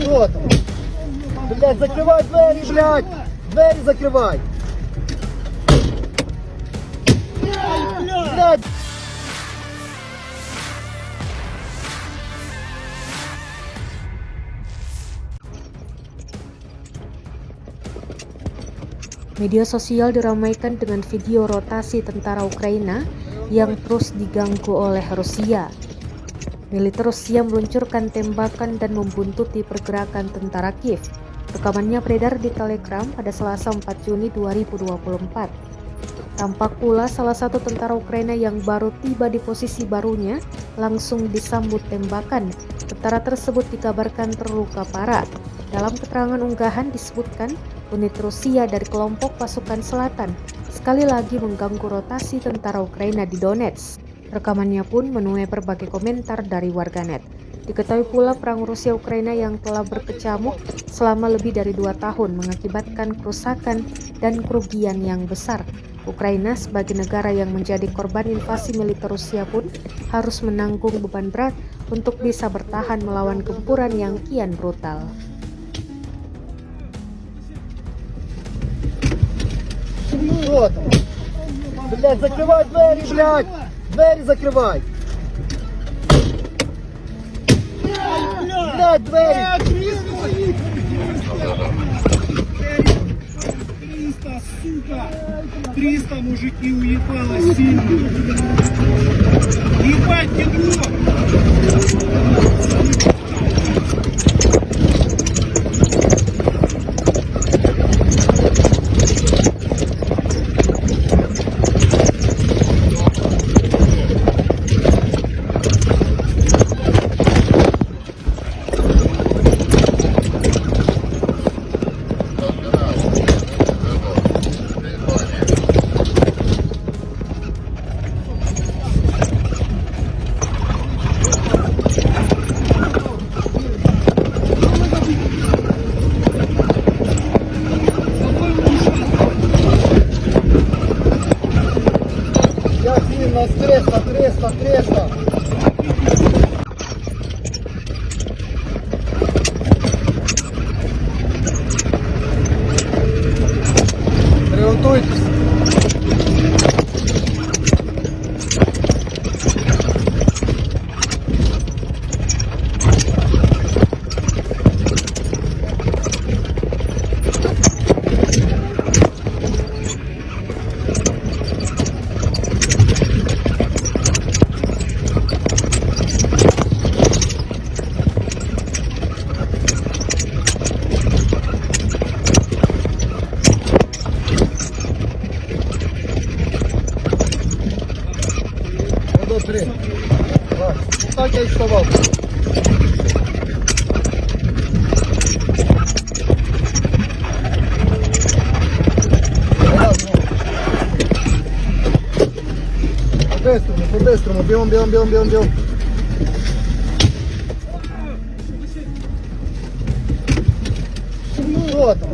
Что там? Блядь, закрывай двери, блядь! Двери закрывай! Блядь! Media sosial diramaikan dengan video rotasi tentara Ukraina yang terus diganggu oleh Rusia. Militer Rusia meluncurkan tembakan dan membuntuti pergerakan tentara Kiev. Rekamannya beredar di Telegram pada Selasa 4 Juni 2024. Tampak pula salah satu tentara Ukraina yang baru tiba di posisi barunya langsung disambut tembakan. Tentara tersebut dikabarkan terluka parah. Dalam keterangan unggahan disebutkan unit Rusia dari kelompok pasukan selatan sekali lagi mengganggu rotasi tentara Ukraina di Donetsk. Rekamannya pun menuai berbagai komentar dari warganet. Diketahui pula perang Rusia-Ukraina yang telah berkecamuk selama lebih dari 2 tahun mengakibatkan kerusakan dan kerugian yang besar. Ukraina sebagai negara yang menjadi korban invasi militer Rusia pun harus menanggung beban berat untuk bisa bertahan melawan gempuran yang kian brutal. Что там? Блядь, закрывай двери, блядь! Двери закрывай! Блядь, двери! 300, сука! 300 мужики уебало сильно! Ебать, ядро! Кресло! Приготуйтесь! Так я и вставал. По-быстрому, бьем. Что там?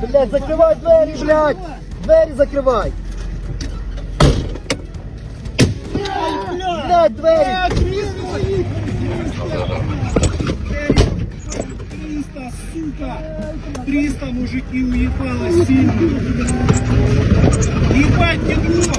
Блядь, закрывай двери, блядь! Двери закрывай! Блядь, двери! 300, сука! 300 мужики уебало сильно! Ебать, ядро!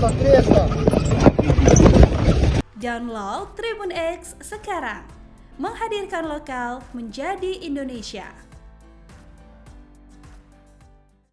Kreslo! Download Tribun X sekarang, menghadirkan lokal menjadi Indonesia.